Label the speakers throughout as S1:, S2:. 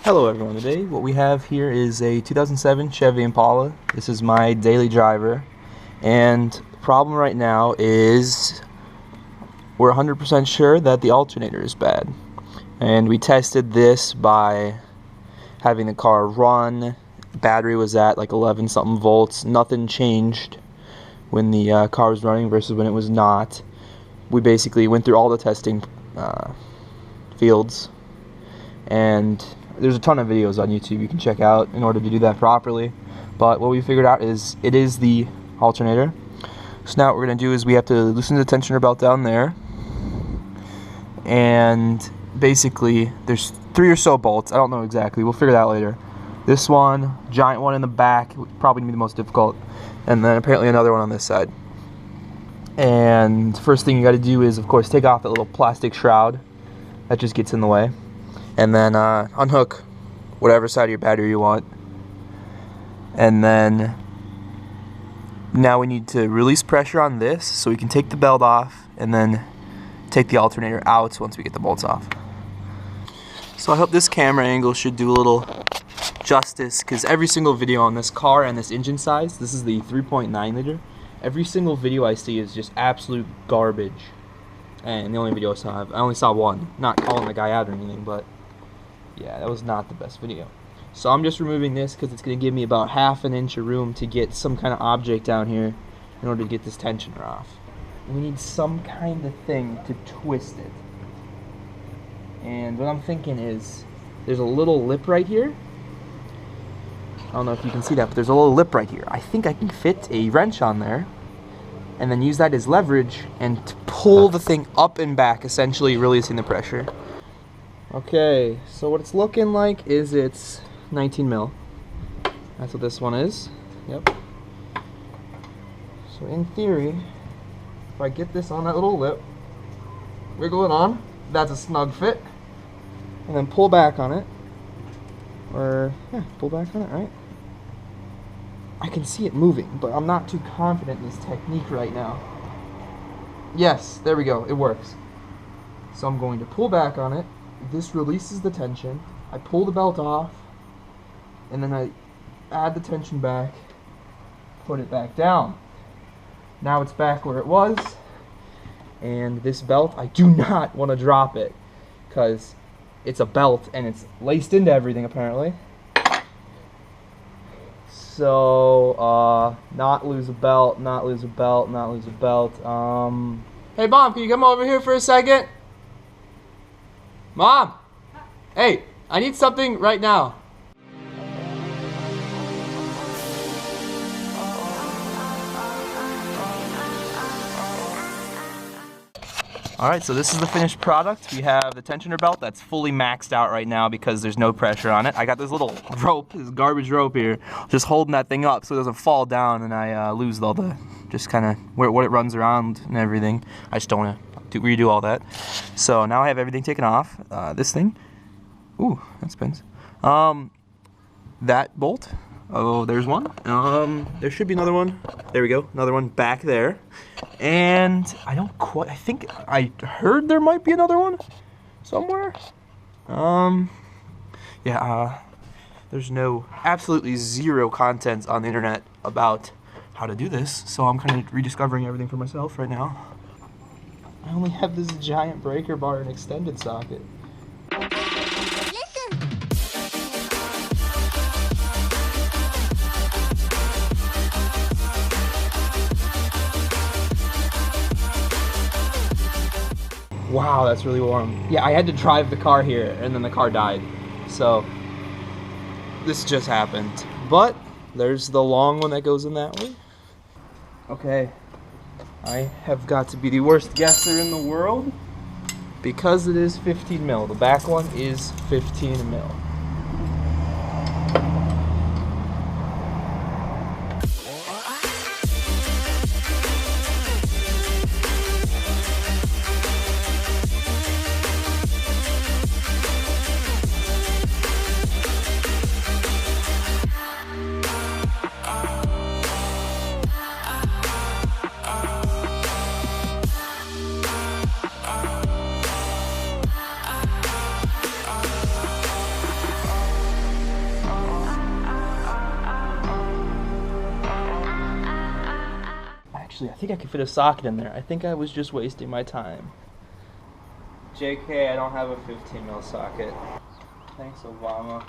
S1: Hello everyone, today what we have here is a 2007 Chevy Impala. This is my daily driver, and the problem right now is we're 100% sure that the alternator is bad. And we tested this by having the car run. Battery was at like 11 something volts. Nothing changed when the car was running versus when it was not. We basically went through all the testing fields, and there's a ton of videos on YouTube you can check out in order to do that properly. But what we figured out is it is the alternator. So now what we're going to do is we have to loosen the tensioner belt down there. And basically there's 3 or so bolts. I don't know exactly. We'll figure that out later. This one, giant one in the back, probably going to be the most difficult. And then apparently another one on this side. And first thing you got to do is, of course, take off that little plastic shroud that just gets in the way. And then unhook whatever side of your battery you want. And then now we need to release pressure on this so we can take the belt off and then take the alternator out once we get the bolts off. So I hope this camera angle should do a little justice, because every single video on this car and this engine size, this is the 3.9 liter, every single video I see is just absolute garbage. And the only video I only saw one. Not calling the guy out or anything, but yeah, that was not the best video. So I'm just removing this because it's going to give me about ½ an inch of room to get some kind of object down here in order to get this tensioner off. We need some kind of thing to twist it. And what I'm thinking is, there's a little lip right here. I don't know if you can see that, but there's a little lip right here. I think I can fit a wrench on there and then use that as leverage and to pull the thing up and back, essentially releasing the pressure. Okay, so what it's looking like is it's 19 mil. That's what this one is. Yep. So in theory, if I get this on that little lip, wiggle it on, that's a snug fit, and then pull back on it, or yeah, pull back on it, right? I can see it moving, but I'm not too confident in this technique right now. Yes, there we go, it works. So I'm going to pull back on it. This releases the tension. I pull the belt off, and then I add the tension back, put it back down. Now it's back where it was, and this belt, I do not want to drop it because it's a belt and it's laced into everything apparently. So, not lose a belt, not lose a belt, not lose a belt. Hey Mom, can you come over here for a second? Mom! Hey, I need something right now. Alright, so this is the finished product. We have the tensioner belt that's fully maxed out right now because there's no pressure on it. I got this little rope, this garbage rope here, just holding that thing up so it doesn't fall down and I lose all the, just kind of what it runs around and everything. I just don't want to redo all that. So now I have everything taken off. This thing, ooh, that spins. That bolt, oh, there's one. There should be another one. There we go, another one back there. And I don't quite, I think I heard there might be another one somewhere. There's absolutely zero content on the internet about how to do this, so I'm kind of rediscovering everything for myself right now. I only have this giant breaker bar and extended socket. Wow, that's really warm. Yeah, I had to drive the car here, and then the car died. So, this just happened. But, there's the long one that goes in that way. Okay, I have got to be the worst guesser in the world, because it is 15 mil. The back one is 15 mil. Actually, I think I could fit a socket in there. I think I was just wasting my time. JK, I don't have a 15 mil socket. Thanks, Obama.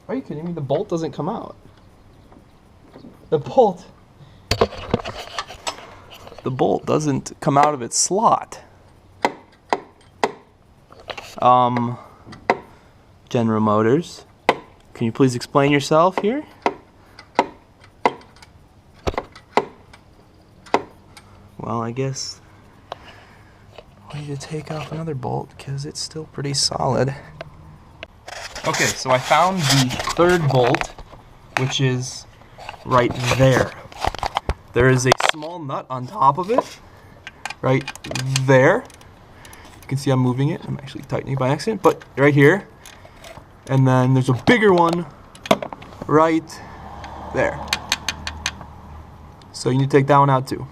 S1: Are you kidding me? The bolt doesn't come out. The bolt doesn't come out of its slot. General Motors, can you please explain yourself here? Well, I guess we need to take off another bolt because it's still pretty solid. Okay, so I found the third bolt, which is right there. There is a small nut on top of it, right there. You can see I'm moving it. I'm actually tightening it by accident, but right here. And then there's a bigger one right there. So you need to take that one out too.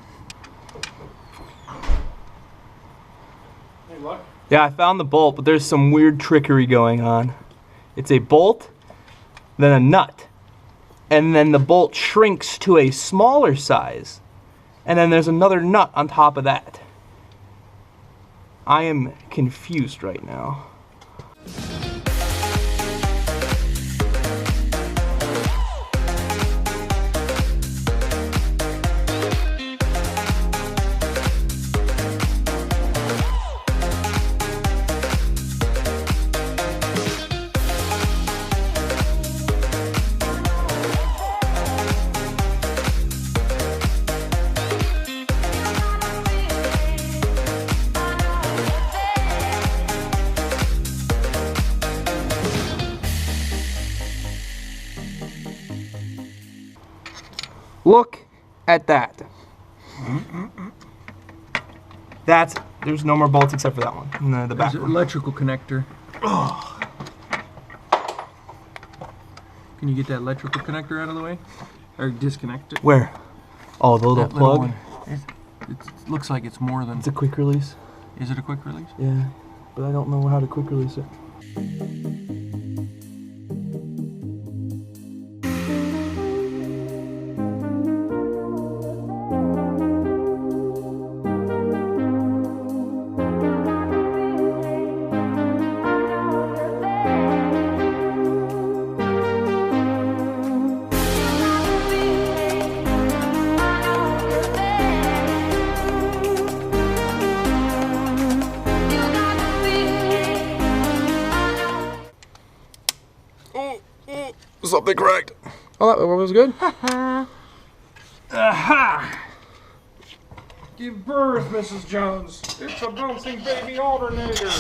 S1: Hey, what? Yeah, I found the bolt, but there's some weird trickery going on. It's a bolt, then a nut, and then the bolt shrinks to a smaller size, and then there's another nut on top of that. I am confused right now. Look at that. There's no more bolts except for that one in the back.
S2: There's an electrical connector.
S1: Oh.
S2: Can you get that electrical connector out of the way? Or disconnect it?
S1: Where? Oh, the little plug?
S2: One. It looks like it's more than...
S1: It's a quick release.
S2: Is it a quick release?
S1: Yeah, but I don't know how to quick release it. Something cracked. Oh, that was good.
S2: Aha! Give birth, Mrs. Jones. It's a bouncing baby alternator.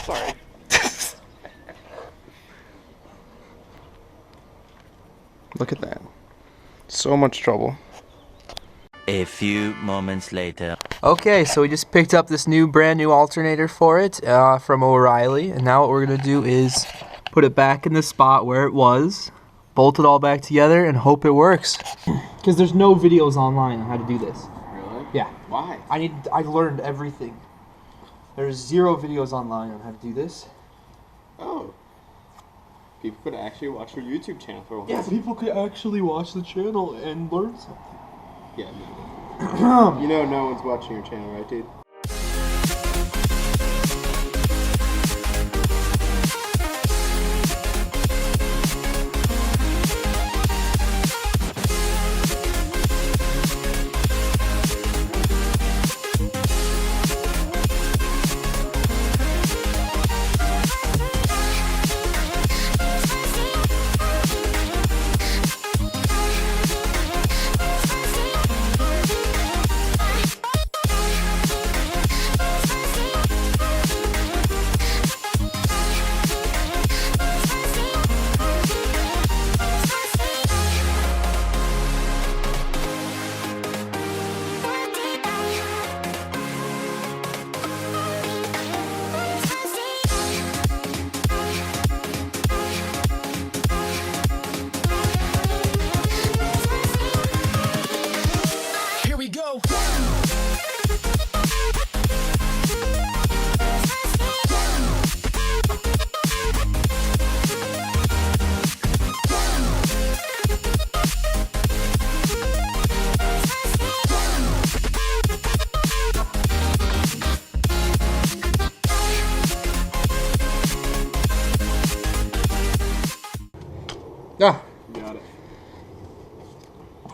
S1: Sorry. Look at that. So much trouble.
S3: A few moments later.
S1: Okay, so we just picked up this brand new alternator for it from O'Reilly, and now what we're gonna do is put it back in the spot where it was, bolt it all back together, and hope it works. Because there's no videos online on how to do this.
S2: Really?
S1: Yeah.
S2: Why?
S1: I learned everything. There's 0 videos online on how to do this.
S4: Oh. People could actually watch your YouTube channel for a while.
S1: Yeah, people could actually watch the channel and learn something.
S4: Yeah, no. You know no one's watching your channel, right, dude?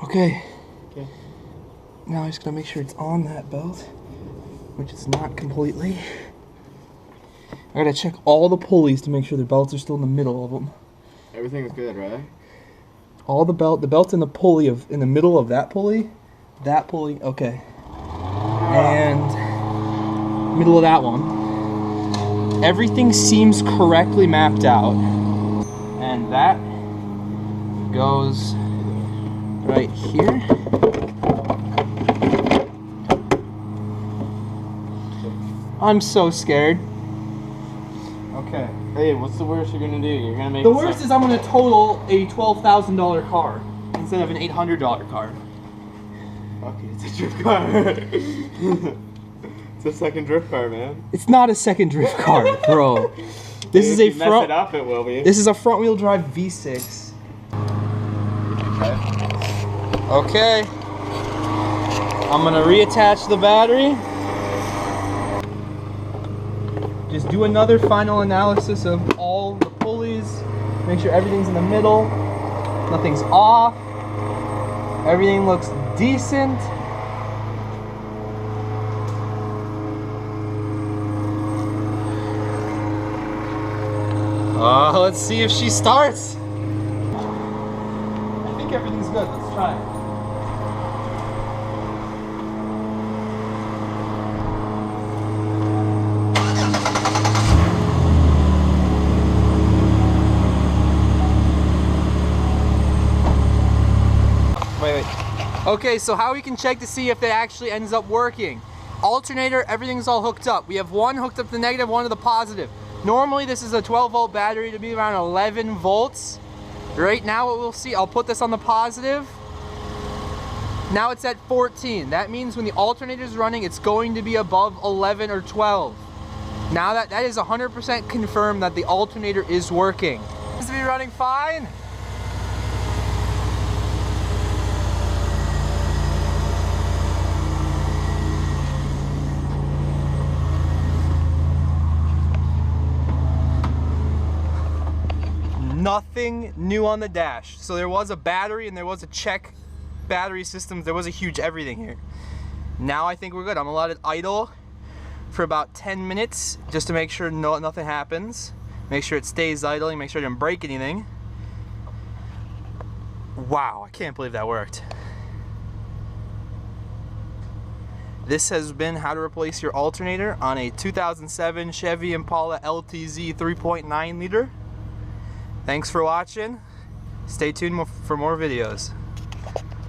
S1: Okay.
S4: Okay.
S1: Now I'm just gonna make sure it's on that belt, which it's not completely. I gotta check all the pulleys to make sure the belts are still in the middle of them.
S4: Everything's good, right?
S1: All the belt's in the pulley in the middle of that pulley, okay, and middle of that one. Everything seems correctly mapped out, and that goes right here. I'm so scared. Okay.
S4: Hey, what's the worst you're gonna do? You're gonna make
S1: The worst is I'm gonna total a $12,000 car instead of an $800 car.
S4: Okay, it's a drift car. It's a second drift car, man.
S1: It's not a second drift car, bro. This is a
S4: If you mess
S1: front.
S4: it up, it will be.
S1: This is a front-wheel drive V6. Okay. I'm gonna reattach the battery. Just do another final analysis of all the pulleys. Make sure everything's in the middle. Nothing's off. Everything looks decent. Let's see if she starts. I think everything's good. Let's try it. Wait. Okay, so how we can check to see if it actually ends up working. Alternator, everything's all hooked up. We have one hooked up to the negative, one to the positive. Normally this is a 12-volt battery to be around 11 volts. Right now what we'll see, I'll put this on the positive. Now it's at 14. That means when the alternator is running, it's going to be above 11 or 12. Now that is 100% confirmed that the alternator is working. Seems to be running fine. Nothing new on the dash. So there was a battery and there was a check battery systems. There was a huge everything here. Now I think we're good. I'm gonna let it idle for about 10 minutes just to make sure nothing happens. Make sure it stays idling, make sure it didn't break anything. Wow, I can't believe that worked. This has been how to replace your alternator on a 2007 Chevy Impala LTZ 3.9 liter. Thanks for watching. Stay tuned for more videos.